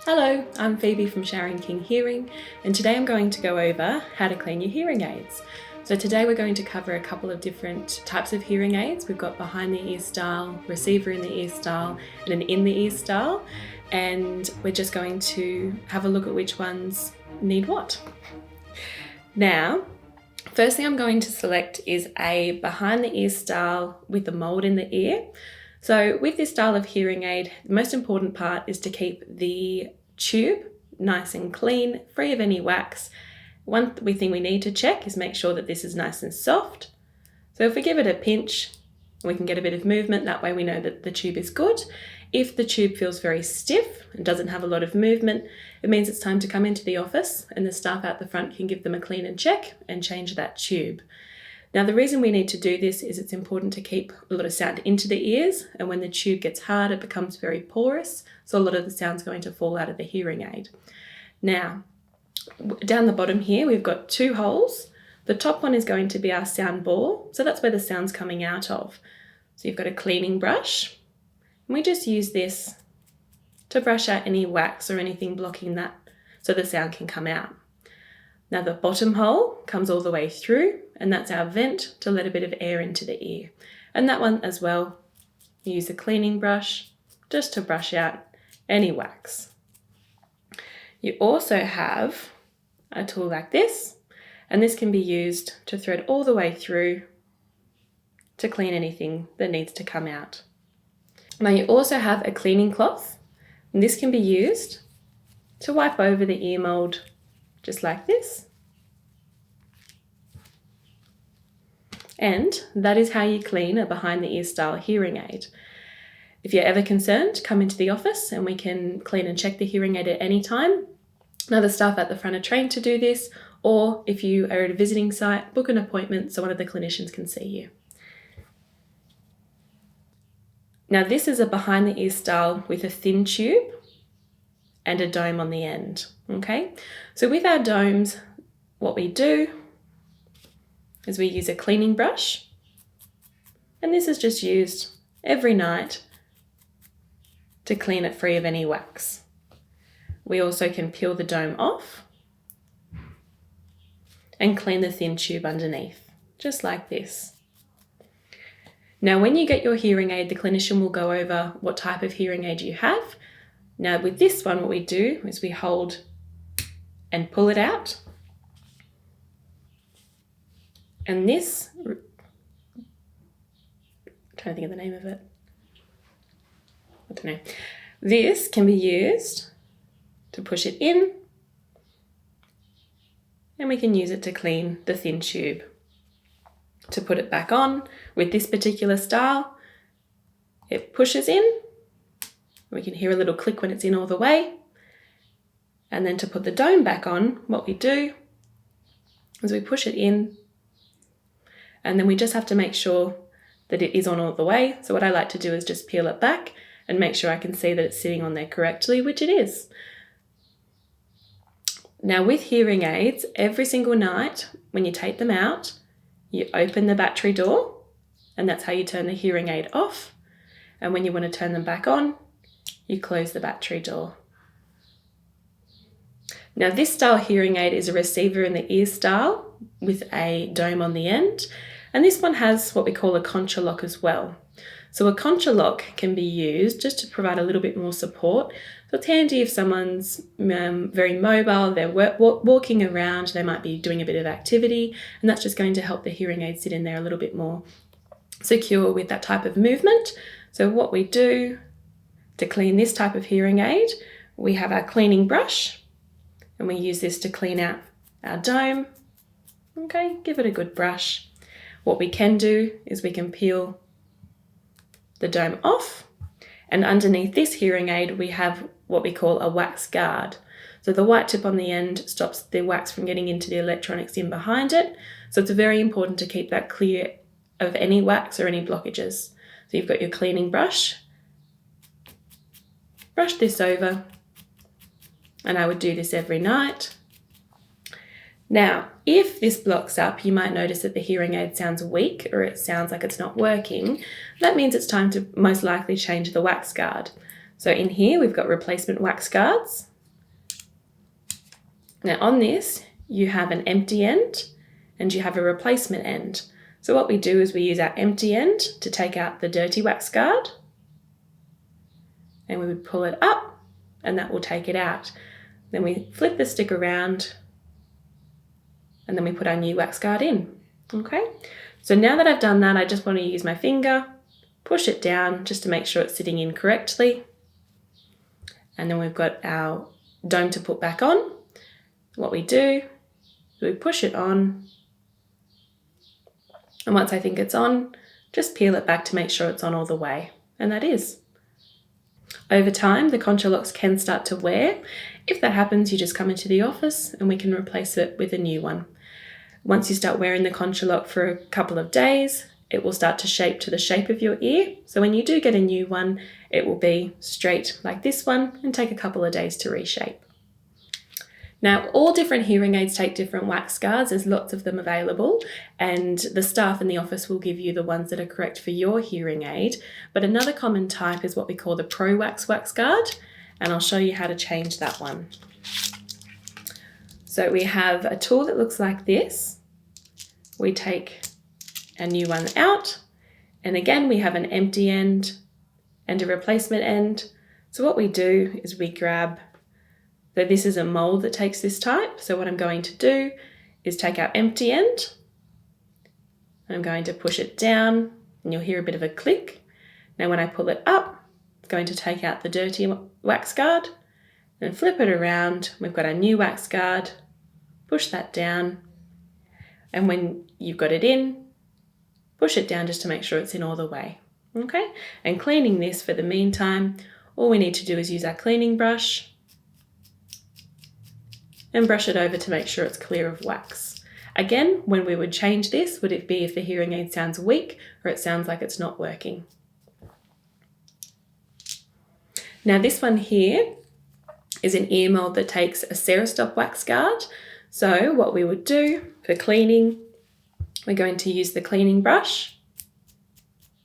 Hello, I'm Phoebe from Sharon King Hearing, and today I'm going to go over how to clean your hearing aids. So today we're going to cover a couple of different types of hearing aids. We've got behind the ear style, receiver in the ear style, and an in the ear style, and we're just going to have a look at which ones need what. Now, first thing I'm going to select is a behind the ear style with the mold in the ear. So with this style of hearing aid, the most important part is to keep the tube nice and clean, free of any wax. One thing we need to check is make sure that this is nice and soft. So if we give it a pinch, we can get a bit of movement. That way we know that the tube is good. If the tube feels very stiff and doesn't have a lot of movement, it means it's time to come into the office and the staff out the front can give them a clean and check and change that tube. Now, the reason we need to do this is it's important to keep a lot of sound into the ears, and when the tube gets hard, it becomes very porous, so a lot of the sound's going to fall out of the hearing aid. Now, down the bottom here, we've got two holes. The top one is going to be our sound bore, so that's where the sound's coming out of. So you've got a cleaning brush, and we just use this to brush out any wax or anything blocking that so the sound can come out. Now the bottom hole comes all the way through, and that's our vent to let a bit of air into the ear. And that one as well, you use a cleaning brush just to brush out any wax. You also have a tool like this, and this can be used to thread all the way through to clean anything that needs to come out. Now you also have a cleaning cloth, and this can be used to wipe over the ear mold just like this. And that is how you clean a behind the ear style hearing aid. If you're ever concerned, come into the office and we can clean and check the hearing aid at any time. Now the staff at the front are trained to do this, or if you are at a visiting site, book an appointment so one of the clinicians can see you. Now this is a behind the ear style with a thin tube and a dome on the end, okay? So with our domes, what we do is we use a cleaning brush, and this is just used every night to clean it free of any wax. We also can peel the dome off and clean the thin tube underneath, just like this. Now when you get your hearing aid, the clinician will go over what type of hearing aid you have. Now with this one, what we do is we hold and pull it out. And this, I'm trying to think of the name of it. I don't know. This can be used to push it in, and we can use it to clean the thin tube. To put it back on with this particular style, it pushes in. We can hear a little click when it's in all the way. And then to put the dome back on, what we do is we push it in, and then we just have to make sure that it is on all the way. So what I like to do is just peel it back and make sure I can see that it's sitting on there correctly, which it is. Now with hearing aids, every single night when you take them out, you open the battery door, and that's how you turn the hearing aid off. And when you want to turn them back on, you close the battery door. Now this style hearing aid is a receiver in the ear style with a dome on the end, and this one has what we call a concha lock as well. So a concha lock can be used just to provide a little bit more support. So it's handy if someone's very mobile, they're walking around, they might be doing a bit of activity, and that's just going to help the hearing aid sit in there a little bit more secure with that type of movement. So what we do to clean this type of hearing aid, we have our cleaning brush, and we use this to clean out our dome. Okay, give it a good brush. What we can do is we can peel the dome off, and underneath this hearing aid we have what we call a wax guard. So the white tip on the end stops the wax from getting into the electronics in behind it. So it's very important to keep that clear of any wax or any blockages. So you've got your cleaning brush, brush this over, and I would do this every night. Now, if this blocks up, you might notice that the hearing aid sounds weak or it sounds like it's not working. That means it's time to most likely change the wax guard. So in here, we've got replacement wax guards. Now on this, you have an empty end and you have a replacement end. So what we do is we use our empty end to take out the dirty wax guard, and we would pull it up and that will take it out. Then we flip the stick around and then we put our new wax guard in. Okay, so now that I've done that, I just want to use my finger, push it down just to make sure it's sitting in correctly. And then we've got our dome to put back on. What we do is we push it on, and once I think it's on, just peel it back to make sure it's on all the way, and that is. Over time, the concha locks can start to wear. If that happens, you just come into the office and we can replace it with a new one. Once you start wearing the concha lock for a couple of days, it will start to shape to the shape of your ear. So when you do get a new one, it will be straight like this one and take a couple of days to reshape. Now, all different hearing aids take different wax guards. There's lots of them available, and the staff in the office will give you the ones that are correct for your hearing aid. But another common type is what we call the Pro Wax wax guard, and I'll show you how to change that one. So we have a tool that looks like this. We take a new one out, and again we have an empty end and a replacement end. So what we do is we grab, so this is a mold that takes this type. So what I'm going to do is take our empty end, I'm going to push it down and you'll hear a bit of a click. Now when I pull it up, it's going to take out the dirty wax guard and flip it around. We've got our new wax guard, push that down, and when you've got it in, push it down just to make sure it's in all the way. Okay, and cleaning this for the meantime, all we need to do is use our cleaning brush and brush it over to make sure it's clear of wax. Again, when we would change this, would it be if the hearing aid sounds weak or it sounds like it's not working. Now this one here is an ear mold that takes a Cerastop wax guard. So what we would do for cleaning, we're going to use the cleaning brush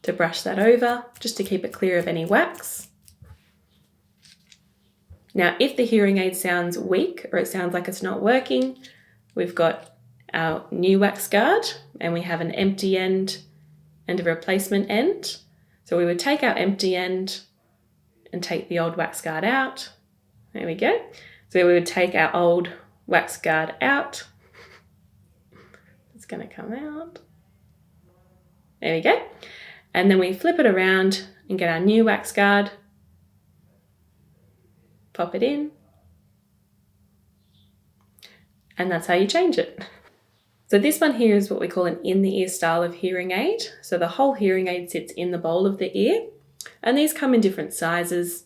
to brush that over just to keep it clear of any wax. Now, if the hearing aid sounds weak or it sounds like it's not working, we've got our new wax guard and we have an empty end and a replacement end. So we would take our empty end and take the old wax guard out. There we go. So we would take our old wax guard out. It's going to come out. There we go. And then we flip it around and get our new wax guard. Pop it in, and that's how you change it. So this one here is what we call an in-the-ear style of hearing aid. So the whole hearing aid sits in the bowl of the ear, and these come in different sizes.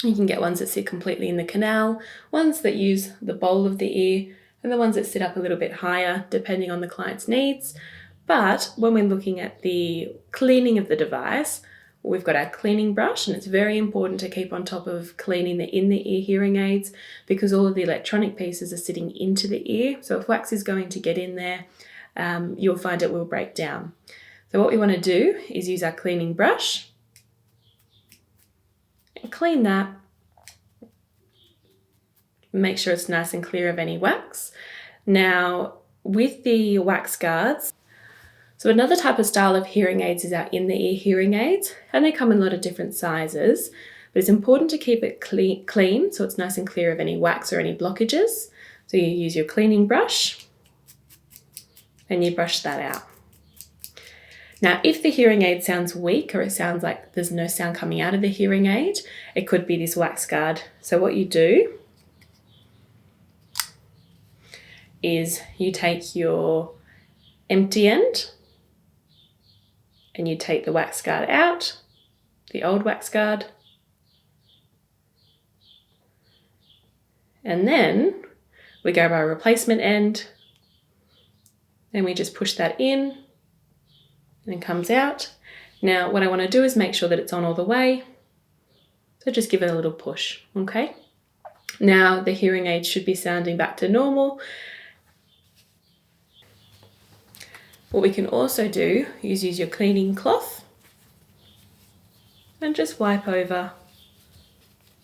You can get ones that sit completely in the canal, ones that use the bowl of the ear, and the ones that sit up a little bit higher depending on the client's needs. But when we're looking at the cleaning of the device, we've got our cleaning brush, and it's very important to keep on top of cleaning the in-the-ear hearing aids because all of the electronic pieces are sitting into the ear. So if wax is going to get in there, you'll find it will break down. So what we want to do is use our cleaning brush and clean that. Make sure it's nice and clear of any wax. Now, with the wax guards, so another type of style of hearing aids is our in-the-ear hearing aids, and they come in a lot of different sizes, but it's important to keep it clean so it's nice and clear of any wax or any blockages. So you use your cleaning brush and you brush that out. Now, if the hearing aid sounds weak or it sounds like there's no sound coming out of the hearing aid, it could be this wax guard. So what you do is you take your empty end and you take the wax guard out, the old wax guard, and then we grab our replacement end and we just push that in and it comes out. Now what I want to do is make sure that it's on all the way, so just give it a little push, okay? Now the hearing aid should be sounding back to normal. What we can also do is use your cleaning cloth and just wipe over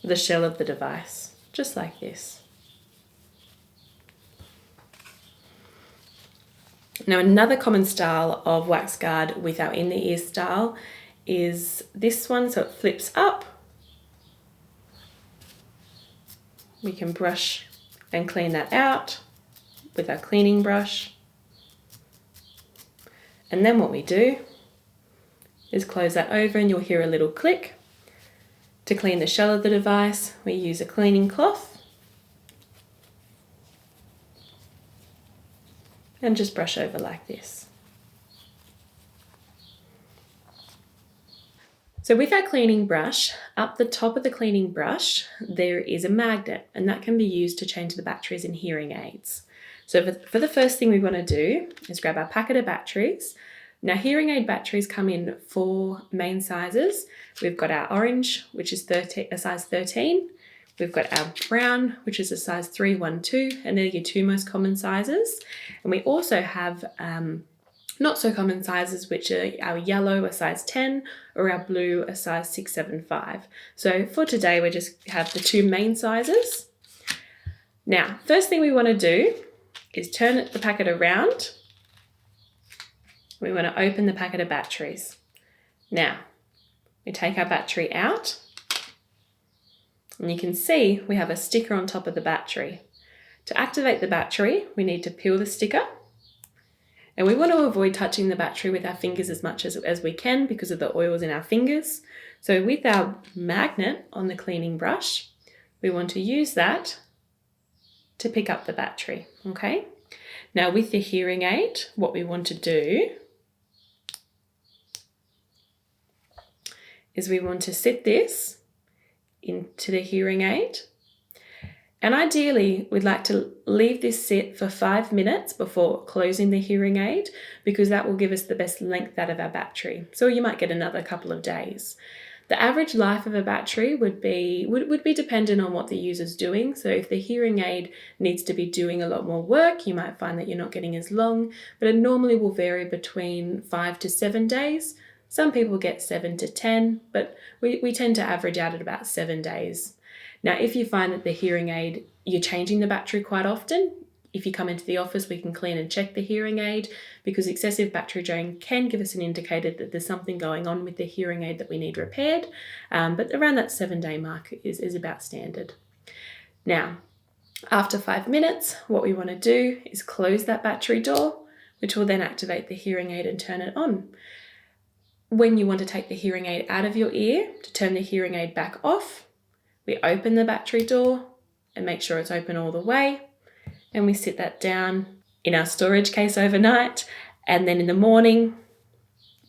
the shell of the device, just like this. Now, another common style of wax guard with our in the ear style is this one, so it flips up. We can brush and clean that out with our cleaning brush. And then what we do is close that over and you'll hear a little click. To clean the shell of the device, we use a cleaning cloth and just brush over like this. So with our cleaning brush, up the top of the cleaning brush, there is a magnet, and that can be used to change the batteries in hearing aids. So for the first thing we want to do is grab our packet of batteries. Now, hearing aid batteries come in 4 main sizes. We've got our orange, which is a size 13. We've got our brown, which is a size 312, and they're your 2 most common sizes. And we also have not so common sizes, which are our yellow, a size 10, or our blue, a size 675. So for today, we just have the 2 main sizes. Now, first thing we want to do is turn the packet around. We want to open the packet of batteries. Now, we take our battery out, and you can see we have a sticker on top of the battery. To activate the battery, we need to peel the sticker. And we want to avoid touching the battery with our fingers as much as we can because of the oils in our fingers. So with our magnet on the cleaning brush, we want to use that to pick up the battery, okay? Now with the hearing aid, what we want to do is we want to sit this into the hearing aid. And ideally, we'd like to leave this sit for 5 minutes before closing the hearing aid, because that will give us the best length out of our battery. So you might get another couple of days. The average life of a battery would be dependent on what the user's doing. So if the hearing aid needs to be doing a lot more work, you might find that you're not getting as long, but it normally will vary between 5 to 7 days. Some people get 7 to 10, but we tend to average out at about 7 days. Now, if you find that the hearing aid, you're changing the battery quite often, if you come into the office, we can clean and check the hearing aid, because excessive battery drain can give us an indicator that there's something going on with the hearing aid that we need repaired. But around that 7-day mark is about standard. Now, after 5 minutes, what we want to do is close that battery door, which will then activate the hearing aid and turn it on. When you want to take the hearing aid out of your ear, to turn the hearing aid back off, we open the battery door and make sure it's open all the way, and we sit that down in our storage case overnight, and then in the morning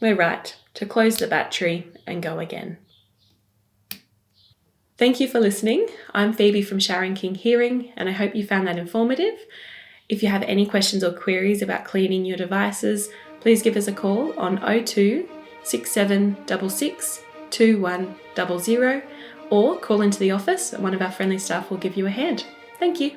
we're right to close the battery and go again. Thank you for listening. I'm Phoebe from Sharon King Hearing, and I hope you found that informative. If you have any questions or queries about cleaning your devices, please give us a call on 02 6766 2100, or call into the office and one of our friendly staff will give you a hand. Thank you.